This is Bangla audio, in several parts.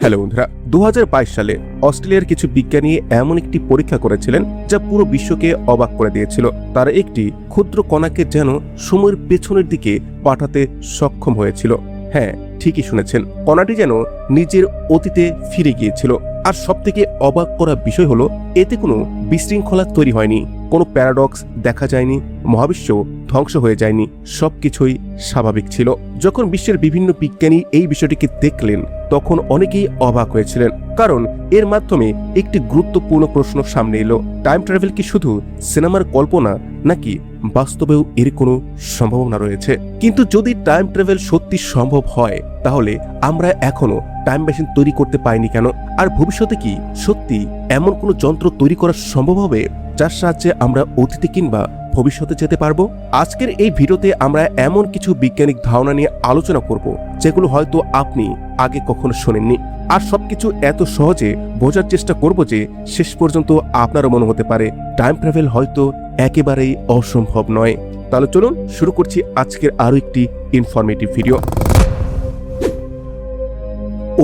হ্যালো বন্ধুরা, 2022 সালে অস্ট্রেলিয়ার কিছু বিজ্ঞানী এমন একটি পরীক্ষা করেছিলেন যা পুরো বিশ্বকে অবাক করে দিয়েছিল। তারা একটি ক্ষুদ্র কণাকে যেন সময়ের পেছনের দিকে পাঠাতে সক্ষম হয়েছিল। হ্যাঁ, ঠিকই শুনেছেন, কণাটি যেন নিজের অতীতে ফিরে গিয়েছিল। আর সবথেকে অবাক করা বিষয় হলো, এতে কোনো বিশৃঙ্খলা তৈরি হয়নি, কোনো প্যারাডক্স দেখা যায়নি, মহাবিশ্ব ধ্বংস হয়ে যায়নি, সবকিছুই স্বাভাবিক ছিল। যখন বিশ্বের বিভিন্ন বিজ্ঞানী এই বিষয়টিকে দেখলেন তখন অনেকেই অবাক হয়েছিলেন, কারণ এর মাধ্যমে একটি গুরুত্বপূর্ণ প্রশ্ন সামনে এলো। টাইম ট্রাভেল কি শুধু সিনেমার কল্পনা, নাকি বাস্তবেও এর কোনো সম্ভাবনা রয়েছে? কিন্তু যদি টাইম ট্রাভেল সত্যি সম্ভব হয়, তাহলে আমরা এখনো টাইম মেশিন তৈরি করতে পাইনি কেন? আর ভবিষ্যতে কি সত্যি এমন কোনো যন্ত্র তৈরি করা সম্ভব হবে যার সাহায্যে আমরা অতীতে কিংবা ভবিষ্যতে যেতে পারবো? আজকের এই ভিডিওতে আমরা এমন কিছু বৈজ্ঞানিক ধারণা নিয়ে আলোচনা করব যেগুলো হয়তো আপনি আগে কখনো শোনেননি। আর সবকিছু এত সহজে বোঝার চেষ্টা করব যে শেষ পর্যন্ত আপনারও মনে হতে পারে টাইম ট্রাভেল হয়তো একেবারেই অসম্ভব নয়। তাহলে চলুন শুরু করছি আজকের আরো একটি ইনফরমেটিভ ভিডিও।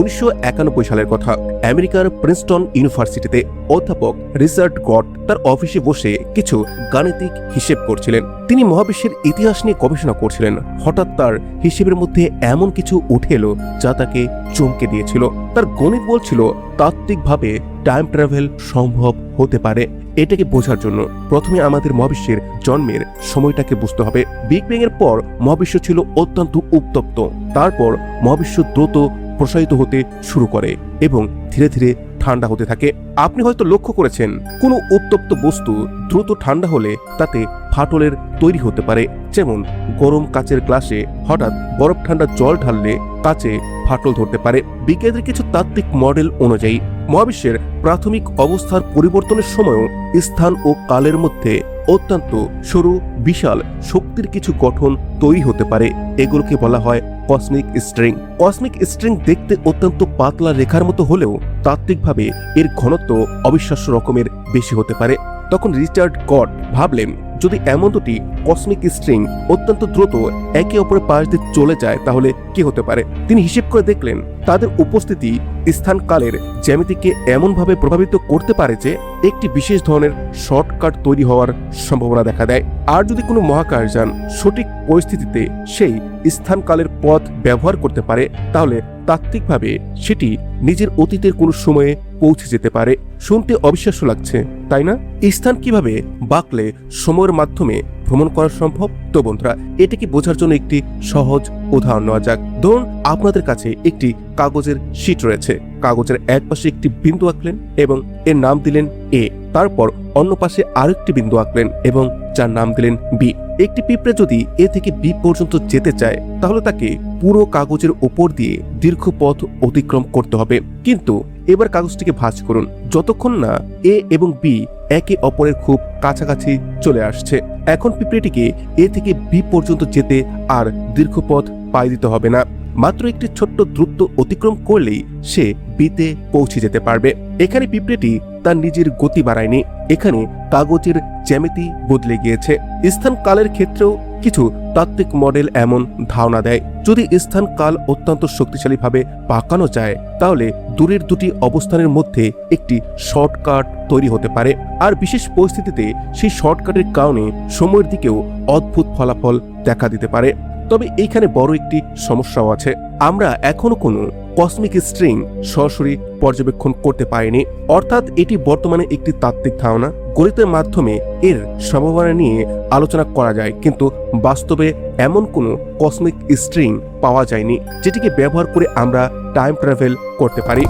1991 সালের কথা, আমেরিকার প্রিন্সটন ইউনিভার্সিটিতে অধ্যাপক রিচার্ড গট তার অফিসে বসে কিছু গাণিতিক হিসেব করছিলেন। তিনি মহাবিশ্বের ইতিহাস নিয়ে গবেষণা করছিলেন। হঠাৎ তার হিসেবের মধ্যে এমন কিছু উঠে এলো যা তাকে চমকে দিয়েছিল। তার গণিত বলছিল তাত্ত্বিকভাবে টাইম ট্রাভেল সম্ভব হতে পারে। এটাকে বোঝার জন্য প্রথমে আমাদের মহাবিশ্বের জন্মের সময়টাকে বুঝতে হবে। বিগ ব্যাং এর পর মহাবিশ্ব ছিল অত্যন্ত উত্তপ্ত। তারপর মহাবিশ্ব দ্রুত প্রসারিত হতে শুরু করে এবং ধীরে ধীরে ঠান্ডা হতে থাকে। আপনি হয়তো লক্ষ্য করেছেন, কোনো উত্তপ্ত বস্তু দ্রুত ঠান্ডা হলে তাতে ফাটলের তৈরি হতে পারে। যেমন গরম কাচের গ্লাসে হঠাৎ বরফ ঠান্ডা জল ঢাললে কাচে ফাটল ধরতে পারে। বিজ্ঞানীদের কিছু তাত্ত্বিক মডেল অনুযায়ী মহাবিশ্বের প্রাথমিক অবস্থার পরিবর্তনের সময়ও স্থান ও কালের মধ্যে অত্যন্ত সরু বিশাল শক্তির কিছু গঠন তৈরি হতে পারে। এগুলোকে বলা হয় কসমিক স্ট্রিং। কসমিক স্ট্রিং দেখতে অত্যন্ত পাতলা রেখার মতো হলেও তাত্ত্বিকভাবে এর ঘনত্ব অবিশ্বাস্য রকমের বেশি হতে পারে। তখন রিচার্ড গট ভাবলেন, যদি এমন দুটি কসমিক স্ট্রিং অত্যন্ত দ্রুত একে অপরের পাশ দিয়ে চলে যায় তাহলে কি হতে পারে? তিনি হিসেব করে দেখলেন, তাদের উপস্থিতি স্থান কালের জ্যামিতিকে এমনভাবে প্রভাবিত করতে পারে যে একটি বিশেষ ধরনের শর্টকাট তৈরি হওয়ার সম্ভাবনা দেখা দেয়। আর যদি কোনো মহাকাশযান সঠিক পরিস্থিতিতে সেই স্থান কালের পথ ব্যবহার করতে পারে, তাহলে তাত্ত্বিকভাবে সেটি নিজের অতীতের কোনো সময়ে পৌঁছে যেতে পারে। শুনতে অবিশ্বাস্য লাগছে, তাই না? স্থান কিভাবে বাঁকলে সময়ের মাধ্যমে ভ্রমণ করা সম্ভব? তো বন্ধুরা, এটাকে বোঝার জন্য একটি সহজ উদাহরণ নেওয়া যাক। ধরুন আপনাদের কাছে একটি কাগজের শীট রয়েছে। কাগজের এক পাশে একটি বিন্দু আঁকলেন এবং এর নাম দিলেন এ। তারপর অন্য পাশে আরেকটি বিন্দু আঁকলেন এবং যার নাম দিলেন বি। একটি পিঁপড়ে যদি এ থেকে বি পর্যন্ত যেতে চায়, তাহলে তাকে পুরো কাগজের উপর দিয়ে দীর্ঘ পথ অতিক্রম করতে হবে। কিন্তু এবার কাগজটিকে ভাঁজ করুন, যতক্ষণ না এ এবং বি একে অপরের খুব কাছাকাছি চলে আসছে। এখন পিঁপড়েটিকে এ থেকে বি পর্যন্ত যেতে আর দীর্ঘ পথ পাড়ি দিতে হবে না। মাত্র একটি ছোট্ট দ্রুত অতিক্রম করলেই সে বিতে পৌঁছে যেতে পারবে। এখানে পিঁপড়েটি তার নিজের গতি বাড়ায়নি, এখানে কাগজের জ্যামিতি বদলে গিয়েছে। স্থান কালের ক্ষেত্রেও কিছু তাত্ত্বিক মডেল এমন ধারণা দেয়, যদি স্থান কাল অত্যন্ত শক্তিশালীভাবে পাকানো যায়, তাহলে দূরের দুটি অবস্থানের মধ্যে একটি শর্টকাট তৈরি হতে পারে। আর বিশেষ পরিস্থিতিতে সেই শর্টকাটের কারণে সময়ের দিকেও অদ্ভুত ফলাফল দেখা দিতে পারে। তবে এইখানে বড় একটি সমস্যাও আছে, আমরা এখনো কোনো কসমিক স্ট্রিং সরাসরি পর্যবেক্ষণ করতে পারিনি। অর্থাৎ এটি বর্তমানে একটি তাত্ত্বিক ধারণা। গণিতের মাধ্যমে এর সম্ভাবনা নিয়ে আলোচনা করা যায়, কিন্তু বাস্তবে এমন কোনো কসমিক স্ট্রিং পাওয়া যায়নি যেটিকে ব্যবহার করে আমরা টাইম ট্রাভেল করতে পারি।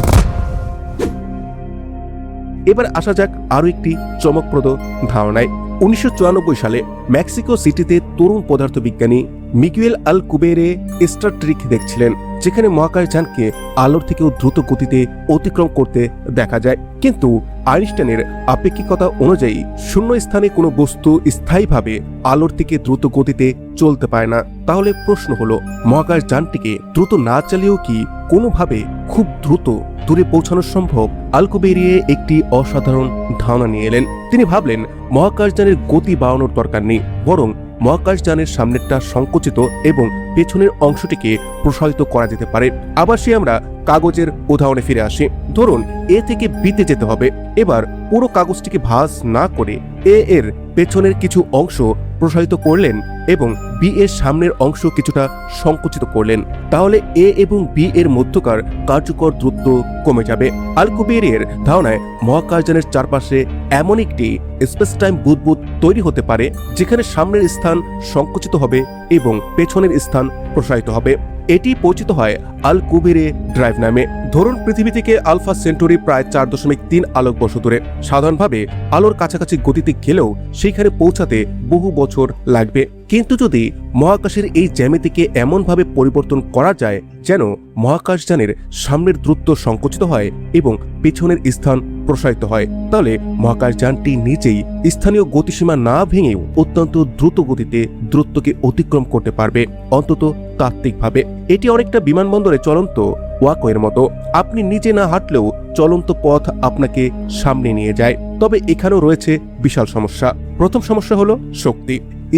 এবার আসা যাক আরো একটি চমকপ্রদ ধারণায়। 1994 সালে মেক্সিকো সিটিতে তরুণ পদার্থবিজ্ঞানী মিগুয়েল আলকুবেরে স্টার ট্রেক দেখছিলেন, যেখানে মহাকাশযানকে আলোর থেকেও দ্রুত গতিতে অতিক্রম করতে দেখা যায়। কিন্তু আইনস্টাইনের আপেক্ষিকতা অনুযায়ী শূন্য স্থানে কোনো বস্তু স্থায়ীভাবে আলোর থেকে দ্রুত গতিতে চলতে পারে না। তাহলে প্রশ্ন হলো, মহাকাশযানটিকে দ্রুত না চালিয়েও কি কোনোভাবে খুব দ্রুত দূরে পৌঁছানো সম্ভব? আলকুবেরিয়ে একটি অসাধারণ ধারণা নিয়ে এলেন। তিনি ভাবলেন, মহাকাশযানের গতি বাড়ানোর দরকার নেই, বরং মহাকাশযানের সামনেরটা সংকুচিত এবং পেছনের অংশটিকে প্রসারিত করা যেতে পারে। আবার সে আমরা কাগজের উদাহরণে ফিরে আসি। ধরুন এ থেকে বিতে যেতে হবে। এবার পুরো কাগজটিকে ভাঁজ না করে এ এর পেছনের কিছু অংশ প্রসারিত করলেন এবং বি এর সামনের অংশ কিছুটা সংকুচিত করলেন, তাহলে এ এবং বি এর মধ্যকার কার্যকর দূরত্ব কমে যাবে। আলকুবেরির ধারণায় মহাকাশযানের চারপাশে এমন একটি স্পেস টাইম বুদবুদ তৈরি হতে পারে যেখানে সামনের স্থান সংকুচিত হবে এবং পেছনের স্থান প্রসারিত হবে। এটি পরিচিত হয় আলকুবেরে ড্রাইভ নামে। ধরুন পৃথিবী থেকে আলফা সেন্টুরি প্রায় 4.3 আলোকবর্ষ দূরে। সাধারণভাবে আলোর কাছাকাছি গতিতে গেলেও সেইখানে পৌঁছাতে বহু বছর লাগবে। কিন্তু যদি মহাকাশের এই জ্যামিতিকে এমনভাবে পরিবর্তন করা যায় যেন মহাকাশযানের সামনের দূরত্ব সংকুচিত হয় এবং পেছনের স্থান প্রসারিত হয়, তাহলে মহাকাশযানটি নিজেই স্থানীয় গতিসীমা না ভেঙেও অত্যন্ত দ্রুত গতিতে দূরত্বকে অতিক্রম করতে পারবে, অন্তত তাত্ত্বিকভাবে। এটি অনেকটা বিমানবন্দরে চলন্ত ওয়াকওয়ের মতো। আপনি নিজে না হাঁটলেও চলন্ত পথ আপনাকে সামনে নিয়ে যায়। তবে এখানেও রয়েছে বিশাল সমস্যা। প্রথম সমস্যা হলো শক্তি।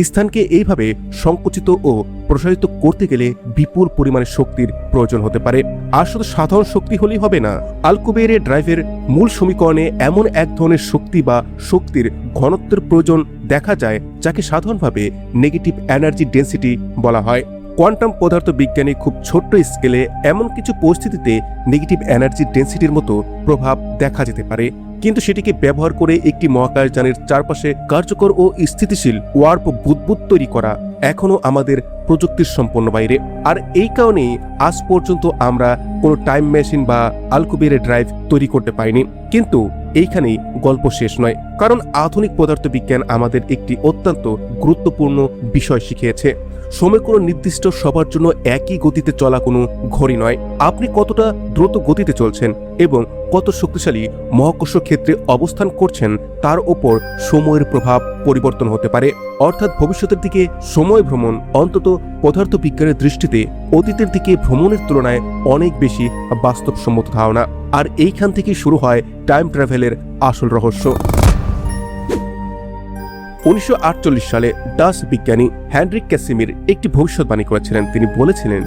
স্থানকে এইভাবে সংকুচিত ও প্রসারিত করতে গেলে বিপুল পরিমাণে শক্তির প্রয়োজন হতে পারে। আর শুধু সাধারণ শক্তি হলেই হবে না। আলকুবেরে ড্রাইভের মূল সমীকরণে এমন এক ধরনের শক্তি বা শক্তির ঘনত্বের প্রয়োজন দেখা যায় যাকে সাধারণভাবে নেগেটিভ এনার্জি ডেন্সিটি বলা হয়। কোয়ান্টাম পদার্থ বিজ্ঞানে খুব ছোট্ট স্কেলে এমন কিছু পরিস্থিতিতে নেগেটিভ এনার্জি ডেন্সিটির মতো প্রভাব দেখা যেতে পারে, কিন্তু সেটিকে ব্যবহার করে একটি মহাকাশযানের চারপাশে কার্যকর ও স্থিতিশীল ওয়ার্প বুদবুদ তৈরি করা এখনো আমাদের প্রযুক্তির সম্পন্ন বাইরে। আর এই কারণেই আজ পর্যন্ত আমরা কোনো টাইম মেশিন বা আলকুবেরে ড্রাইভ তৈরি করতে পারিনি। কিন্তু এইখানেই গল্প শেষ নয়, কারণ আধুনিক পদার্থবিজ্ঞান আমাদের একটি অত্যন্ত গুরুত্বপূর্ণ বিষয় শিখিয়েছে। সময় কোনো নির্দিষ্ট সবার জন্য একই গতিতে চলা কোনো ঘড়ি নয়। আপনি কতটা দ্রুত গতিতে চলছেন এবং কত শক্তিশালী মহাকর্ষ ক্ষেত্রে অবস্থান করছেন তার ওপর সময়ের প্রভাব পরিবর্তন হতে পারে। অর্থাৎ ভবিষ্যতের দিকে সময় ভ্রমণ অন্তত পদার্থবিজ্ঞানের দৃষ্টিতে অতীতের দিকে ভ্রমণের তুলনায় অনেক বেশি বাস্তবসম্মত ধারণা। আর এইখান থেকে শুরু হয় টাইম ট্রাভেলের আসল রহস্য। 1948 সালে ডাচ বিজ্ঞানী হেনরিক ক্যাসিমির একটি ভবিষ্যৎবাণী করেছিলেন। তিনি বলেছিলেন,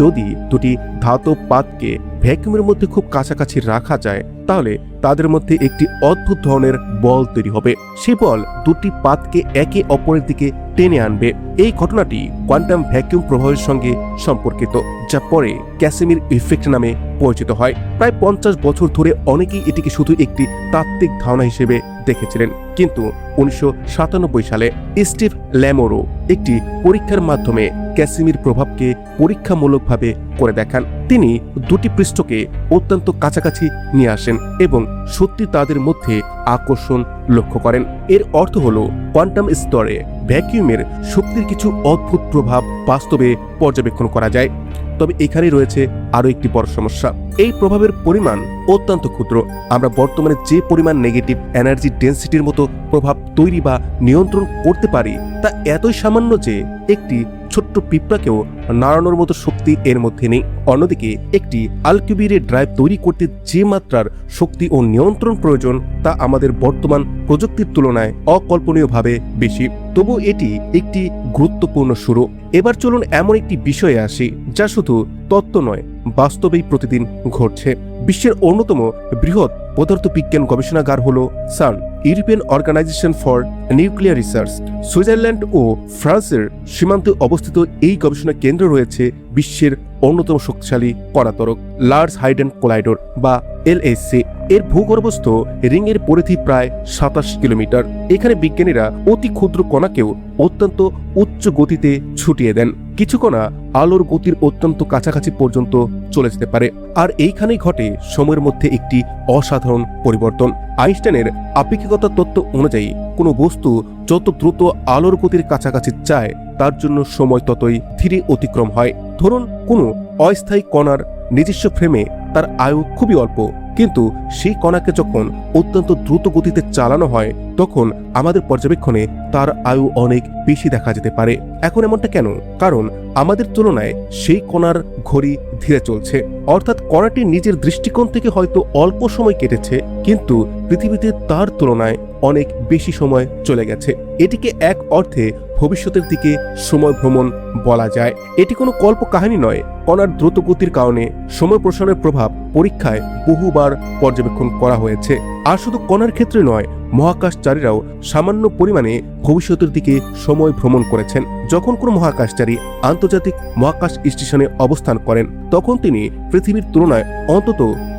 যদি দুটি ধাতব পাতকে ভ্যাকুয়ামের মধ্যে খুব কাছাকাছি রাখা যায় তাহলে তাদের মধ্যে একটি অদ্ভুত ধরনের বল তৈরি হবে। সেই বল দুটি পাতকে একে অপরের দিকে টেনে আনবে। এই ঘটনাটি কোয়ান্টাম ভ্যাকুয়াম প্রভাবের সঙ্গে সম্পর্কিত, যা পরে ক্যাসিমির ইফেক্ট নামে পরিচিত হয়। প্রায় 50 বছর ধরে অনেকেই এটিকে শুধু একটি তাত্ত্বিক ধারণা হিসেবে দেখেছিলেন, কিন্তু 1997 সালে স্টিভ ল্যামোরো একটি পরীক্ষার মাধ্যমে ক্যাসিমির প্রভাবকে পরীক্ষামূলকভাবে করে দেখান। তিনি দুটি পৃষ্ঠকে অত্যন্ত কাছাকাছি নিয়ে আসেন এবং সত্যি তাদের মধ্যে আকর্ষণ লক্ষ্য করেন। এর অর্থ হলো কোয়ান্টাম স্তরে ভ্যাকুয়ামের শক্তির কিছু অদ্ভুত প্রভাব বাস্তবে পর্যবেক্ষণ করা যায়। তবে এখানে রয়েছে আরো একটি বড় সমস্যা। এই প্রভাবের পরিমাণ অত্যন্ত ক্ষুদ্র। আমরা বর্তমানে যে পরিমাণ নেগেটিভ এনার্জি ডেন্সিটির মতো প্রভাব তৈরি বা নিয়ন্ত্রণ করতে পারি তা এতই সামান্য যে একটি ছোট্ট পিঁপড়াকেও নাড়ানোর মতো শক্তি এর মধ্যে নেই। অন্যদিকে একটি আলকুবেরে ড্রাইভ তৈরি করতে যে মাত্রার শক্তি ও নিয়ন্ত্রণ প্রয়োজন তা আমাদের বর্তমান প্রযুক্তির তুলনায় অকল্পনীয়ভাবে বেশি। তবু এটি একটি গুরুত্বপূর্ণ শুরু। এবার চলুন এমন একটি বিষয়ে আসি যা শুধু তত্ত্ব নয়, বাস্তবেই প্রতিদিন ঘটছে। বিশ্বের অন্যতম বৃহৎ পদার্থবিজ্ঞান গবেষণাগার হল CERN, European organization for nuclear research. Switzerland ও ফ্রান্সের সীমান্তে অবস্থিত এই গবেষণা কেন্দ্র রয়েছে বিশ্বের অন্যতম শক্তিশালী কণাতরক লার্জ হাইড্রোজেন কোলাইডর বা LHC। এর ভূগর্ভস্থ রিং এর পরিধি প্রায় 27 কিলোমিটার। এখানে বিজ্ঞানীরা অতি ক্ষুদ্র কণাকেও অত্যন্ত উচ্চ গতিতে ছুটিয়ে দেন। কিছু কণা আলোর গতির অত্যন্ত কাছাকাছি পর্যন্ত চলে যেতে পারে। আর এইখানেই ঘটে সময়ের মধ্যে একটি অসাধারণ পরিবর্তন। আইনস্টাইনের আপেক্ষিকতা তত্ত্ব অনুযায়ী কোনো বস্তু যত দ্রুত আলোর গতির কাছাকাছি যায় তার জন্য সময় ততই ধীরে অতিক্রম হয়। ধরুন কোনো অস্থায়ী কণার নিজস্ব ফ্রেমে তার আয়ু খুবই অল্প, কিন্তু সেই কণাকে যখন অত্যন্ত দ্রুত গতিতে চালানো হয় তখন আমাদের পর্যবেক্ষণে তার আয়ু অনেক বেশি দেখা যেতে পারে। এখন এমনটা কেন? কারণ আমাদের তুলনায় সেই কণার ঘড়ি ধীরে চলছে। অর্থাৎ কণাটি নিজের দৃষ্টিকোণ থেকে হয়তো অল্প সময় কেটেছে, কিন্তু পৃথিবীতে তার তুলনায় অনেক বেশি সময় চলে গেছে। এটিকে এক অর্থে ভবিষ্যতের দিকে সময় ভ্রমণ বলা যায়। এটি কোনো কল্প কাহিনী নয়। কণার দ্রুত গতির কারণে সময় প্রসারণের প্রভাব পরীক্ষায় বহুবার পর্যবেক্ষণ করা হয়েছে। আর শুধু কণার ক্ষেত্রে নয়, মহাকাশচারীরাও সামান্য পরিমাণে ভবিষ্যতের দিকে সময় ভ্রমণ করেছেন। যখন কোনো মহাকাশচারী আন্তর্জাতিক মহাকাশ স্টেশনে অবস্থান করেন, তখন তিনি পৃথিবীর তুলনায়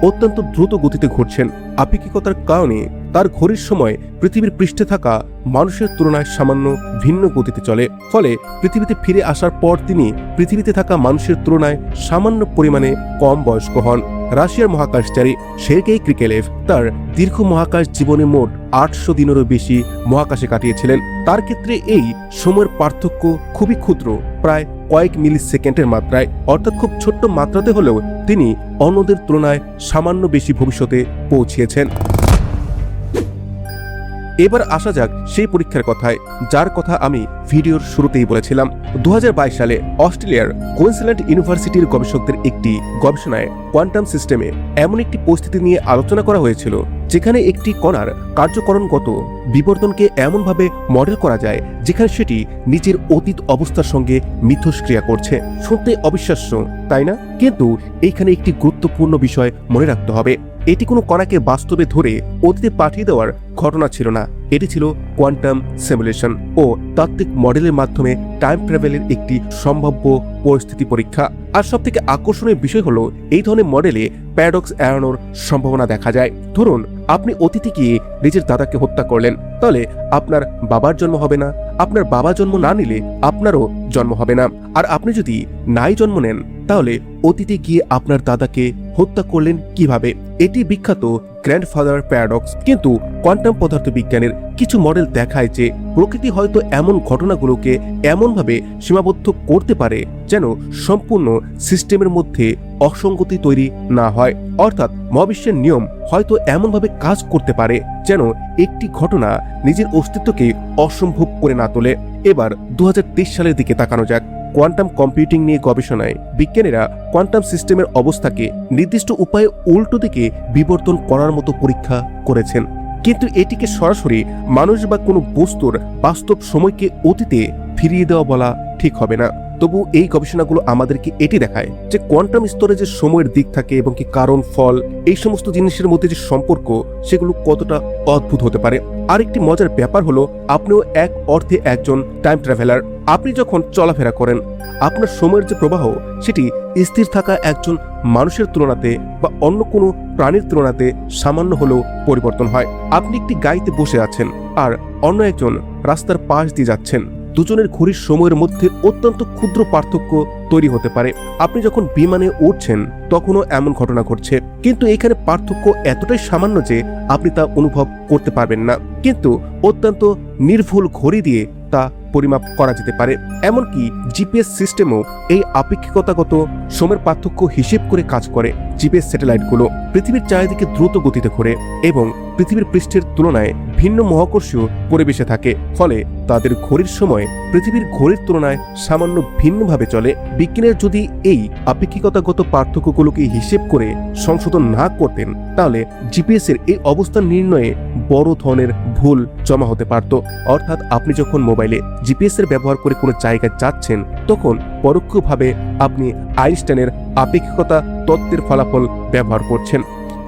অত্যন্ত দ্রুত গতিতে ঘুরছেন। আপেক্ষিকতার কারণে তার ঘড়ির সময় পৃথিবীর পৃষ্ঠে থাকা মানুষের তুলনায় সামান্য ভিন্ন গতিতে চলে। ফলে পৃথিবীতে ফিরে আসার পর তিনি পৃথিবীতে থাকা মানুষের তুলনায় সামান্য পরিমাণে কম বয়স্ক হন। রাশিয়ার মহাকাশচারী সের্গেই ক্রিকেলেভ তার দীর্ঘ মহাকাশ জীবনে মোট 800 দিনেরও বেশি মহাকাশে কাটিয়েছিলেন। তার ক্ষেত্রে এই সময়ের পার্থক্য খুবই ক্ষুদ্র, প্রায় কয়েক মিলি সেকেন্ডের মাত্রায়, অর্থাৎ খুব ছোট্ট মাত্রাতে হলেও তিনি অন্যদের তুলনায় সামান্য বেশি ভবিষ্যতে পৌঁছিয়েছেন। এবার আসা যাক সেই পরীক্ষার কথায়, যার কথা আমি ভিডিওর শুরুতেই বলেছিলাম। 2022 সালে অস্ট্রেলিয়ার কুইন্সল্যান্ড ইউনিভার্সিটির গবেষকদের একটি গবেষণায় কোয়ান্টাম সিস্টেমে এমন একটি পরিস্থিতি নিয়ে আলোচনা করা হয়েছিল যেখানে একটি কণার কার্যকরণগত বিবর্তনকে এমনভাবে মডেল করা যায় যেখানে সেটি নিজের অতীত অবস্থার সঙ্গে মিথস্ক্রিয়া করছে। শুনতে অবিশ্বাস্য, তাই না? কিন্তু এইখানে একটি গুরুত্বপূর্ণ বিষয় মনে রাখতে হবে। এটি কোনো কণাকে বাস্তবে ধরে অতীতে পাঠিয়ে দেওয়ার ঘটনা ছিল না। এটি ছিল কোয়ান্টাম সিমুলেশন ও তাত্ত্বিক মডেলের মাধ্যমে টাইম ট্রাভেলের একটি সম্ভাব্য পরিস্থিতি পরীক্ষা। আর সবথেকে আকর্ষণীয় বিষয় হলো, এই ধরনের মডেলে প্যারাডক্স এড়ানোর সম্ভাবনা দেখা যায়। ধরুন আপনি অতীতে গিয়ে নিজের দাদাকে হত্যা করলেন, তাহলে আপনার বাবার জন্ম হবে না। আপনার বাবা জন্ম না নিলে আপনারও জন্ম হবে না। আর আপনি যদি নাই জন্ম নেন, তাহলে অতীতে গিয়ে আপনার দাদাকে হত্যা করলেন কিভাবে? এটি বিখ্যাত গ্র্যান্ডফাদার প্যারাডক্স। কিন্তু কোয়ান্টাম পদার্থবিজ্ঞানের কিছু মডেল দেখায় যে প্রকৃতি হয়তো এমন ঘটনাগুলোকে এমনভাবে সীমাবদ্ধ করতে পারে যেন সম্পূর্ণ সিস্টেমের মধ্যে অসঙ্গতি তৈরি না হয়। অর্থাৎ মহাবিশ্বের নিয়ম হয়তো এমনভাবে কাজ করতে পারে যেন একটি ঘটনা নিজের অস্তিত্বকে অসম্ভব করে না তোলে। এবার 2023 সালের দিকে তাকানো যাক। কোয়ান্টাম কম্পিউটিং নিয়ে গবেষণায় বিজ্ঞানীরা কোয়ান্টাম সিস্টেমের অবস্থাকে নির্দিষ্ট উপায়ে উল্টো দিকে বিবর্তন করার মতো পরীক্ষা করেছেন। কিন্তু এটিকে সরাসরি মানুষ বা কোনো বস্তুর বাস্তব সময়কে অতীতে ফিরিয়ে দেওয়া বলা ঠিক হবে না। তবু এই গবেষণাগুলো আমাদেরকে এটি দেখায় যে কোয়ান্টাম স্তরে যে সময়ের দিক থাকে এবং কি কারণ ফল, এই সমস্ত জিনিসের মধ্যে যে সম্পর্ক, সেগুলো কতটা অদ্ভুত হতে পারে। আরেকটি মজার ব্যাপার হলো, আপনিও এক অর্থে একজন টাইম ট্রাভেলার। আপনি যখন চলাফেরা করেন, আপনার সময়ের যে প্রবাহ, সেটি স্থির থাকা একজন মানুষের তুলনাতে বা অন্য কোনো প্রাণীর তুলনাতে সামান্য হলেও পরিবর্তন হয়। আপনি একটি গাড়িতে বসে আছেন আর অন্য একজন রাস্তার পাশ দিয়ে যাচ্ছেন। দুজনের ঘড়ির সময়ের মধ্যে অত্যন্ত ক্ষুদ্র পার্থক্য তৈরি হতে পারে। আপনি যখন বিমানে উঠছেন তখনও এমন ঘটনা ঘটছে, কিন্তু এখানে পার্থক্য এতটাই সামান্য যে আপনি তা অনুভব করতে পারবেন না। কিন্তু অত্যন্ত নির্ভুল ঘড়ি দিয়ে তা পরিমাপ করা যেতে পারে। এমনকি জিপিএস সিস্টেমও এই আপেক্ষিকতাগত সময়ের পার্থক্য হিসেব করে কাজ করে। জিপিএস স্যাটেলাইটগুলো পৃথিবীর চারিদিকে দ্রুত গতিতে ঘোরে এবং পৃথিবীর পৃষ্ঠের তুলনায় ভিন্ন মহাকর্ষীয় পরিবেশে থাকে। ফলে তাদের ঘড়ির সময় পৃথিবীর ঘড়ির তুলনায় সামান্য ভিন্নভাবে চলে। বিজ্ঞানীরা যদি এই আপেক্ষিকতাগত পার্থক্যগুলোকে হিসেব করে সংশোধন না করতেন, তাহলে জিপিএস এর এই অবস্থান নির্ণয়ে বড় ধরনের ভুল জমা হতে পারত। অর্থাৎ আপনি যখন মোবাইলে জিপিএস এর ব্যবহার করে কোনো জায়গায় যাচ্ছেন, তখন পরোক্ষভাবে আপনি আইনস্টাইনের আপেক্ষিকতা তত্ত্বের ফলাফল ব্যবহার করছেন।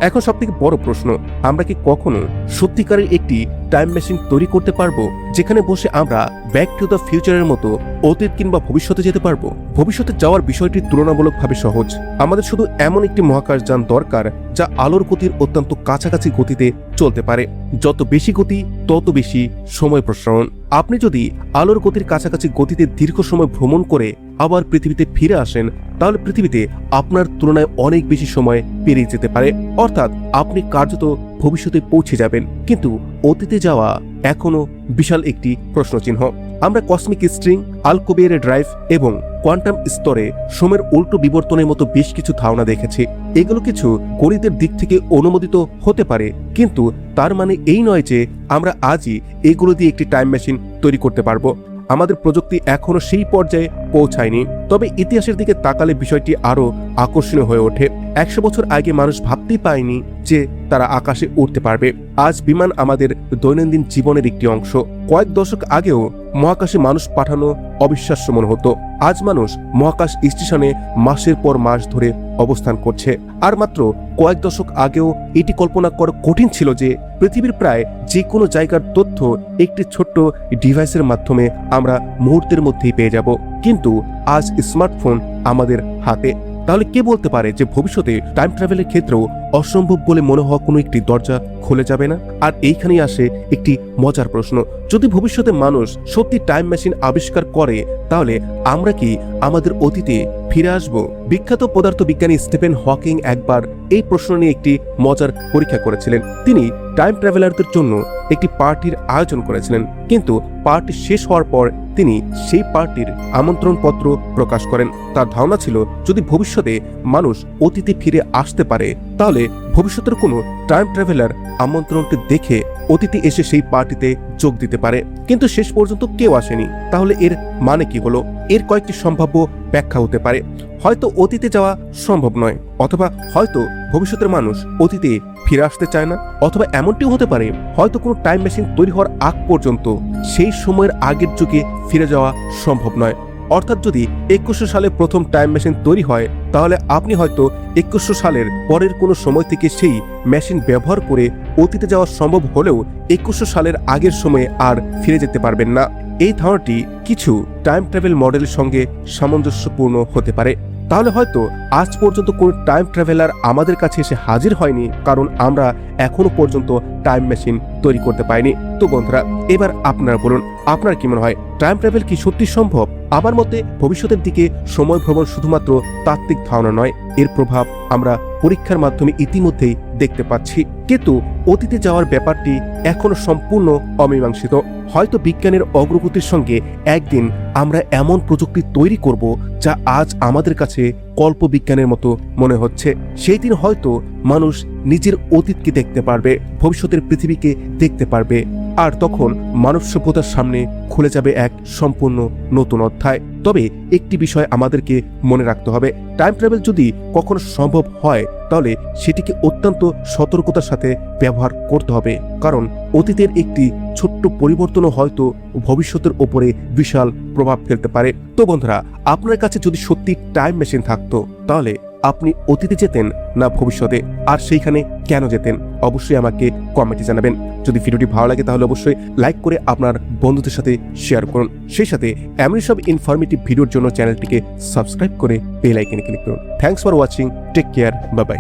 এখন সবথেকে বড় প্রশ্ন, আমরা কি কখনো সত্যিকারের একটি টাইম মেশিন তৈরি করতে পারবো যেখানে বসে আমরা ব্যাক টু দ্য ফিউচারের মতো অতীত কিংবা ভবিষ্যতে যেতে পারবো? ভবিষ্যতে যাওয়ার বিষয়টি তুলনামূলকভাবে সহজ। আমাদের শুধু এমন একটি মহাকাশযান দরকার যা আলোর গতির অত্যন্ত কাছাকাছি গতিতে চলতে পারে। যত বেশি গতি তত বেশি সময় প্রসারণ। আপনি যদি আলোর গতির কাছাকাছি গতিতে দীর্ঘ সময় ভ্রমণ করে আবার পৃথিবীতে ফিরে আসেন, তাহলে পৃথিবীতে আপনার তুলনায় অনেক বেশি সময় পেরিয়ে যেতে পারে। অর্থাৎ আপনি কার্যত ভবিষ্যতে পৌঁছে যাবেন। কিন্তু অতীতে যাওয়া এখনো বিশাল একটি প্রশ্নচিহ্ন। আমরা কসমিক স্ট্রিং, আলকুবেয়ারের ড্রাইভ এবং কোয়ান্টাম স্তরে সময়ের উল্টো বিবর্তনের মতো বেশ কিছু ধারণা দেখেছি। এগুলো কিছু গণিতের দিক থেকে অনুমোদিত হতে পারে, কিন্তু তার মানে এই নয় যে আমরা আজই এগুলো দিয়ে একটি টাইম মেশিন তৈরি করতে পারবো। আমাদের প্রযুক্তি এখনো সেই পর্যায়ে পৌঁছায়নি। তবে ইতিহাসের দিকে তাকালে বিষয়টি আরো আকর্ষণীয় হয়ে ওঠে। 100 বছর আগে মানুষ ভাবতেই পায়নি যে তারা আকাশে উঠতে পারবে। আজ বিমান আমাদের দৈনন্দিন জীবনের একটি অংশ। কয়েক দশক আগেও মহাকাশে মানুষ পাঠানো অবিশ্বাস্য মনে হতো। আজ মানুষ মহাকাশ স্টেশনে মাসের পর মাস ধরে অবস্থান করছে। আর মাত্র কয়েক দশক আগেও এটি কল্পনা করা কঠিন ছিল যে পৃথিবীর প্রায় যে কোনো জায়গার তথ্য একটি ছোট্ট ডিভাইসের মাধ্যমে আমরা মুহূর্তের মধ্যেই পেয়ে যাব। কিন্তু আজ স্মার্টফোন আমাদের হাতে। তাহলে কে বলতে পারে যে ভবিষ্যতে টাইম ট্রাভেলের ক্ষেত্রেও অসম্ভব বলে মনে হওয়া কোনো একটি দরজা খুলে যাবে না? আর এইখানেই আসে একটি মজার প্রশ্ন, যদি ভবিষ্যতে মানুষ সত্যি টাইম মেশিন আবিষ্কার করে তাহলে আমরা কি আমাদের অতীতে ফিরে আসব? বিখ্যাত পদার্থবিজ্ঞানী স্টিফেন হকিং একবার এই প্রশ্ন নিয়ে একটি মজার পরীক্ষা করেছিলেন। তিনি টাইম ট্রাভেলারদের জন্য একটি পার্টির আয়োজন করেছিলেন, কিন্তু পার্টি শেষ হওয়ার পর তিনি সেই পার্টির আমন্ত্রণপত্র প্রকাশ করেন। তার ধারণা ছিল যদি ভবিষ্যতে মানুষ অতীতে ফিরে আসতে পারে তাহলে ভবিষ্যতের কোনো টাইম ট্রাভেলার আমন্ত্রণটি দেখে অতীতে এসে সেই পার্টিতে যোগ দিতে পারে। কিন্তু শেষ পর্যন্ত কেউ আসেনি। তাহলে এর মানে কি হলো? এর কয়েকটি সম্ভাব্য ব্যাখ্যা হতে পারে। হয়তো অতীতে যাওয়া সম্ভব নয়, অথবা হয়তো ভবিষ্যতের মানুষ অতীতে ফিরে আসতে চায় না, অথবা এমনটিও হতে পারে হয়তো কোনো টাইম মেশিন তৈরি হওয়ার আগ পর্যন্ত সেই সময়ের আগের যুগে ফিরে যাওয়া সম্ভব নয়। অর্থাৎ যদি 2100 সালে প্রথম টাইম মেশিন তৈরি হয় তাহলে আপনি হয়তো 2100 সালের পরের কোনো সময় থেকে সেই মেশিন ব্যবহার করে অতীতে যাওয়া সম্ভব হলেও 2100 সালের আগের সময়ে আর ফিরে যেতে পারবেন না। এই ধারণাটি কিছু টাইম ট্রাভেল মডেলের সঙ্গে সামঞ্জস্যপূর্ণ হতে পারে। তাহলে হয়তো আজ পর্যন্ত কোন টাইম ট্রাভেলার আমাদের কাছে এসে হাজির হয়নি, কারণ আমরা এখনো পর্যন্ত টাইম মেশিন তৈরি করতে পারিনি। তো বন্ধুরা, এবার আপনারা বলুন, আপনার কি মনে হয় টাইম ট্রাভেল কি সত্যি সম্ভব? আমার মতে ভবিষ্যতের দিকে সময় ভ্রমণ শুধুমাত্র তাত্ত্বিক ধারণা নয়, এর প্রভাব আমরা পরীক্ষার মাধ্যমে ইতিমধ্যেই দেখতে পাচ্ছি। কিন্তু অতীতে যাওয়ার ব্যাপারটি এখনো সম্পূর্ণ অমীমাংসিত। হয়তো বিজ্ঞানের অগ্রগতির সঙ্গে একদিন আমরা এমন প্রযুক্তি তৈরি করব যা আজ আমাদের কাছে কল্পবিজ্ঞানের মতো মনে হচ্ছে। সেই দিন হয়তো মানুষ নিজের অতীতকে দেখতে পারবে, ভবিষ্যতের পৃথিবীকে দেখতে পারবে, আর তখন মানব সভ্যতার সামনে খুলে যাবে এক সম্পূর্ণ নতুন অধ্যায়। তবে একটি বিষয় আমাদেরকে মনে রাখতে হবে, টাইম ট্রাভেল যদি কখনো সম্ভব হয় তাহলে সেটিকে অত্যন্ত সতর্কতার সাথে ব্যবহার করতে হবে, কারণ অতীতের একটি ছোট্ট পরিবর্তনও হয়তো ভবিষ্যতের ওপরে বিশাল প্রভাব ফেলতে পারে। তো বন্ধুরা, আপনার কাছে যদি সত্যি টাইম মেশিন থাকতো তাহলে আপনি অতীতে যেতেন না ভবিষ্যতে? আর সেইখানে কেন যেতেন? অবশ্যই আমাকে কমেন্টে জানাবেন। যদি ভিডিওটি ভালো লাগে তাহলে অবশ্যই লাইক করে আপনার বন্ধুদের সাথে শেয়ার করুন। সেই সাথে এমন সব ইনফরমেটিভ ভিডিওর জন্য চ্যানেলটিকে সাবস্ক্রাইব করে বেল আইকনে ক্লিক করুন। Thanks for watching, take care, bye by.